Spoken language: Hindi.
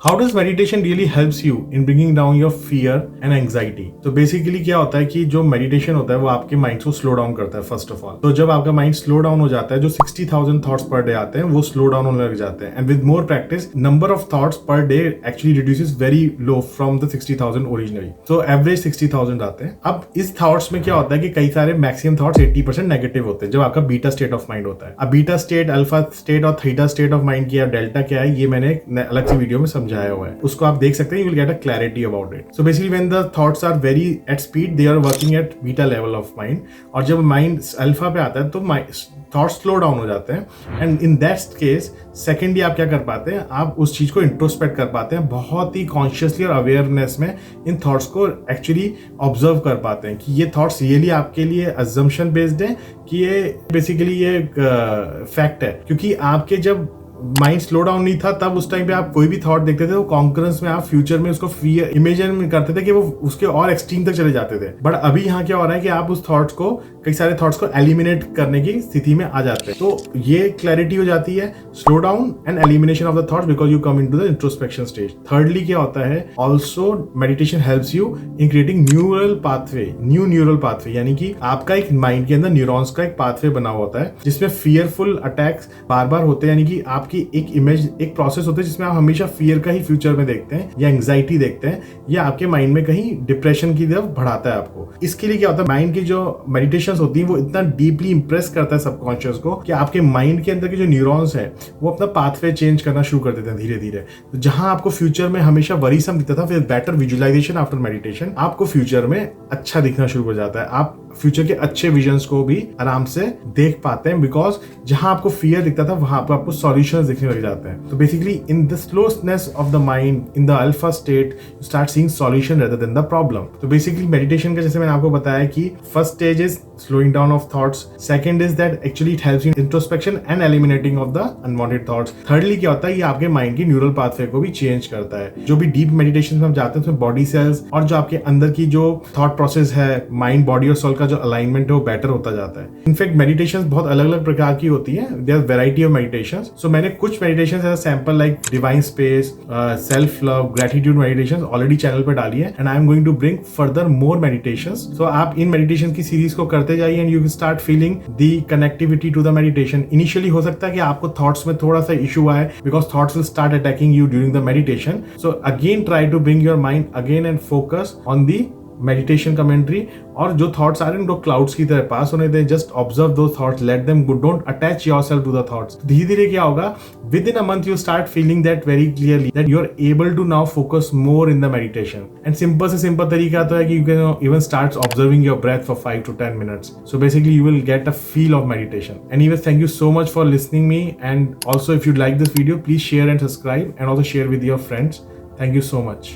How does meditation really helps you in bringing down your fear and anxiety? तो बेसिकली क्या होता है कि जो मेडिटेशन होता है वो आपके माइंड को स्लो डाउन करता है फर्स्ट ऑफ ऑल। तो जब आपका माइंड स्लो डाउन हो जाता है, जो 60,000 थॉट्स पर डे आते हैं वो स्लो डाउन होने लग जाते हैं। And with more practice number of thoughts per day actually reduces very low from the 60,000 originally. तो एवरेज 60,000 आते हैं। अब इस थॉट्स में क्या होता है कि कई सारे मैक्सिमम थॉट्स 80% नेगेटिव होते हैं जब आपका बीटा स्टेट ऑफ माइंड होता है। अब बीटा स्टेट, अल्फा स्टेट और थीटा स्टेट ऑफ माइंड की डेल्टा क्या है, ये मैंने एक अलग सी वीडियो में समझाया हुआ है, उसको आप देख सकते हैं। You will get a clarity about it. So basically when the thoughts are very at speed, they are working at beta level of mind. और जब माइंड अल्फा पे आता है तो थॉट्स स्लो डाउन हो जाते हैं। And in that case secondly आप क्या कर पाते हैं, आप उस चीज को इंट्रोस्पेक्ट कर पाते हैं, बहुत ही कॉन्शियसली और अवेयरनेस में इन थॉट्स को एक्चुअली ऑब्जर्व कर पाते हैं कि ये थॉट्स रियली आपके लिए अजम्पशन बेस्ड है कि ये बेसिकली ये फैक्ट है। क्योंकि आपके जब माइंड स्लो डाउन नहीं था तब उस टाइम पे आप कोई भी थॉट देखते थे तो कॉन्करेंस में आप फ्यूचर में उसको फियर इमेजिन करते थे कि वो उसके और एक्सट्रीम तक चले जाते थे। बट अभी यहाँ क्या हो रहा है कि आप उस थॉट्स को, कई सारे थॉट्स को एलिमिनेट करने की स्थिति में आ जाते हैं। तो ये क्लैरिटी हो जाती है, slow down and elimination of the thoughts because you come into the introspection stage. Thirdly क्या होता है, also meditation helps you in creating neural pathway, new neural pathway, यानी कि आपका एक माइंड के अंदर न्यूरॉन्स का एक पाथवे बना हुआ होता है जिसमें फियरफुल अटैक्स बार बार होते हैं। यानी कि आपकी एक इमेज, एक प्रोसेस होता है जिसमें आप हमेशा फियर का ही फ्यूचर में देखते हैं या एंग्जाइटी देखते हैं, या आपके माइंड में कहीं डिप्रेशन की तरफ बढ़ाता है आपको। इसके लिए क्या होता है, माइंड की जो मेडिटेशंस होती है वो इतना डीपली इंप्रेस करता है सबकॉन्शियस को कि आपके माइंड के अंदर के जो न्यूरॉन्स है वो अपना पाथवे चेंज करना शुरू कर देते हैं धीरे धीरे। तो जहां आपको फ्यूचर में हमेशा वरीसम दिखता था, फिर बेटर विजुअलाइजेशन आफ्टर मेडिटेशन आपको फ्यूचर में अच्छा दिखना शुरू हो जाता है। आप फ्यूचर के अच्छे विजन्स को भी आराम से देख पाते हैं बिकॉज जहां आपको फियर दिखता था वहां पर आपको सॉल्यूशंस दिखने लग जाते हैं। तो basically in the slowness of the mind, in the alpha state, you start seeing solution rather than the problem. तो बेसिकली मेडिटेशन का जैसे मैंने आपको बताया कि first stage is slowing down of thoughts, second is that actually it helps in introspection and eliminating of the unwanted thoughts, thirdly क्या होता है, ये आपके माइंड की न्यूरल पाथवे को भी चेंज करता है। जो भी डीप मेडिटेशन में हम जाते हैं उसमें बॉडी सेल्स और जो आपके अंदर की जो थॉट प्रोसेस है, माइंड बॉडी और सोल का जो अलाइनमेंट है वो बेटर होता जाता है। इनफैक्ट मेडिटेशन बहुत अलग अलग प्रकार की होती है, there are variety of meditation. So मैंने कुछ meditation as a sample like divine space, self love, gratitude meditation already channel पर डाली है and I am going to bring further more meditation. So आप इन मेडिटेशन की सीरीज को करते जाइए and you will start feeling the connectivity to the meditation. Initially हो सकता है कि आपको थॉट्स में थोड़ा सा इशू आए because thoughts will start attacking you during the meditation. So again try to bring your mind again and focus on the meditation commentary, और जो थॉट्स आ रहे हैं उनको क्लाउड्स की तरह पास होने दें। Just observe those thoughts, let them go, don't attach yourself to the thoughts. धीरे धीरे क्या होगा, within a month you start feeling that very clearly that you are able to now focus more in the meditation. And simple से सिंपल तरीका तो है कि you can even start observing your breath for 5 to 10 minutes. So basically you will get a feel of meditation. Anyways, thank you so much for listening me, and also if you like this video please share and subscribe and also share with your friends. Thank you so much.